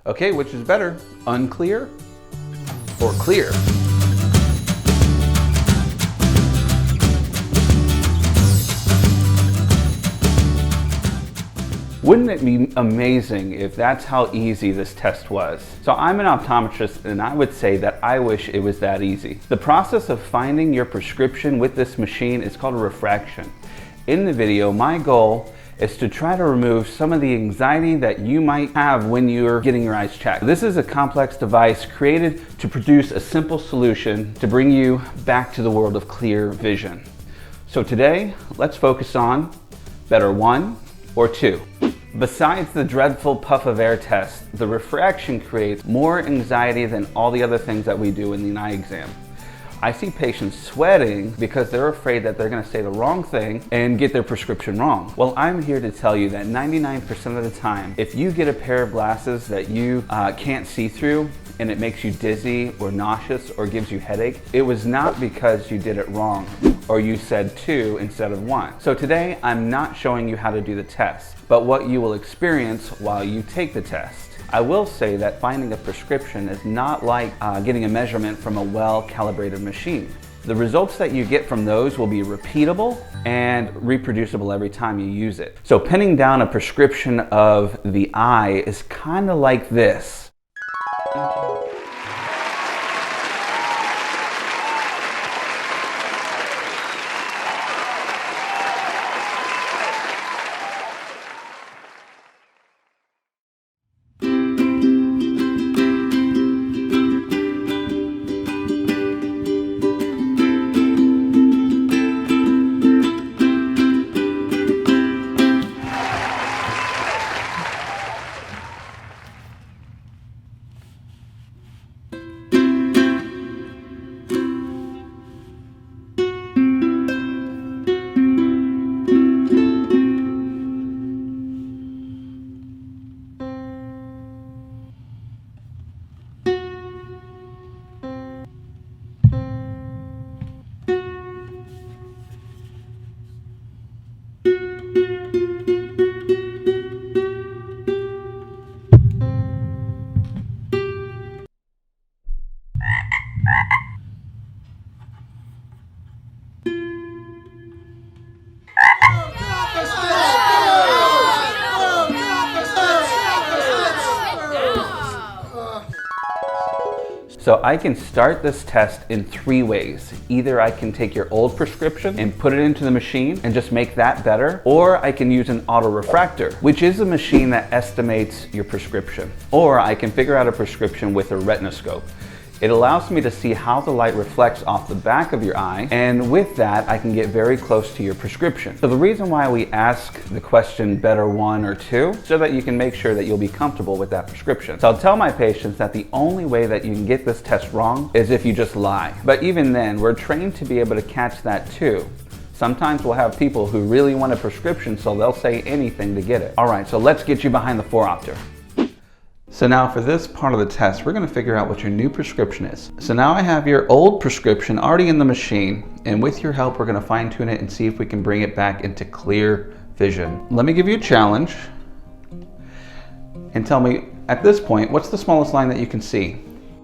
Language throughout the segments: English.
Okay, which is better, unclear or clear? Wouldn't it be amazing if that's how easy this test was? So I'm an optometrist and I would say that I wish it was that easy. The process of finding your prescription with this machine is called a refraction. In the video, my goal is to try to remove some of the anxiety that you might have when you're getting your eyes checked. This is a complex device created to produce a simple solution to bring you back to the world of clear vision. So today, let's focus on better 1 or 2. Besides the dreadful puff of air test, the refraction creates more anxiety than all the other things that we do in the eye exam. I see patients sweating because they're afraid that they're going to say the wrong thing and get their prescription wrong. Well, I'm here to tell you that 99% of the time, if you get a pair of glasses that you can't see through and it makes you dizzy or nauseous or gives you headache, it was not because you did it wrong or you said 2 instead of 1. So today, I'm not showing you how to do the test, but what you will experience while you take the test. I will say that finding a prescription is not like getting a measurement from a well-calibrated machine. The results that you get from those will be repeatable and reproducible every time you use it. So pinning down a prescription of the eye is kind of like this. So I can start this test in 3 ways. Either I can take your old prescription and put it into the machine and just make that better, or I can use an autorefractor, which is a machine that estimates your prescription. Or I can figure out a prescription with a retinoscope. It allows me to see how the light reflects off the back of your eye, and with that, I can get very close to your prescription. So the reason why we ask the question better 1 or 2, so that you can make sure that you'll be comfortable with that prescription. So I'll tell my patients that the only way that you can get this test wrong is if you just lie. But even then, we're trained to be able to catch that too. Sometimes we'll have people who really want a prescription, so they'll say anything to get it. All right, so let's get you behind the 4-opter. So now for this part of the test, we're going to figure out what your new prescription is. So now I have your old prescription already in the machine, and with your help, we're going to fine tune it and see if we can bring it back into clear vision. Let me give you a challenge and tell me, at this point, what's the smallest line that you can see?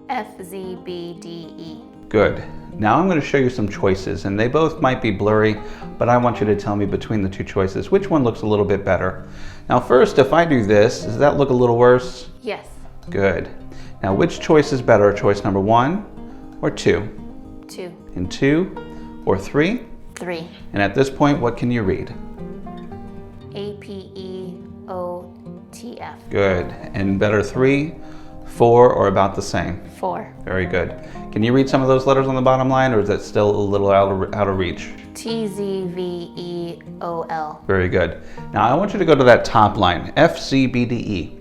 FZBDE. Good. Now I'm going to show you some choices, and they both might be blurry, but I want you to tell me between the 2 choices, which one looks a little bit better. Now first, if I do this, does that look a little worse? Yes. Good. Now which choice is better, choice number 1 or 2? 2. And 2 or 3? 3. And at this point, what can you read? APEOTF. Good. And better 3, 4, or about the same? 4. Very good. Can you read some of those letters on the bottom line, or is that still a little out of reach? TZVEOL. Very good. Now I want you to go to that top line, FCBDE.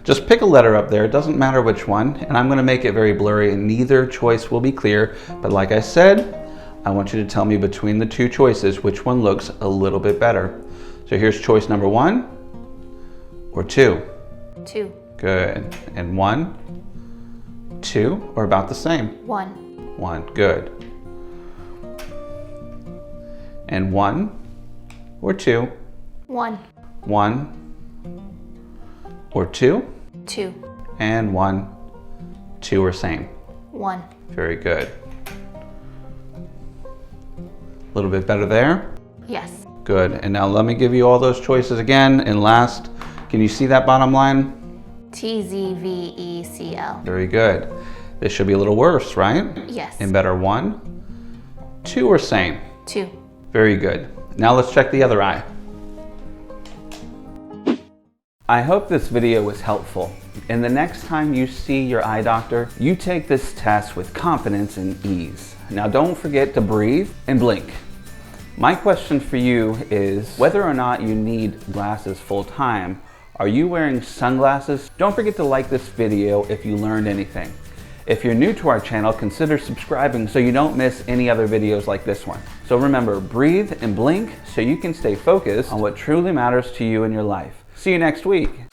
Just pick a letter up there, it doesn't matter which one, and I'm going to make it very blurry and neither choice will be clear, but like I said, I want you to tell me between the 2 choices which one looks a little bit better. So here's choice number 1 or 2? 2. Good. And 1, 2, or about the same? 1. 1, good. And 1 or 2? 1. 1 or 2? 2. And 1, 2, or same? 1. Very good. A little bit better there? Yes. Good. And now let me give you all those choices again. And last, can you see that bottom line? TZVECL. Very good. This should be a little worse, right? Yes. And better 1, 2, or same? 2. Very good. Now let's check the other eye. I hope this video was helpful. And the next time you see your eye doctor, you take this test with confidence and ease. Now don't forget to breathe and blink. My question for you is whether or not you need glasses full time, are you wearing sunglasses? Don't forget to like this video if you learned anything. If you're new to our channel, consider subscribing so you don't miss any other videos like this one. So remember, breathe and blink so you can stay focused on what truly matters to you in your life. See you next week.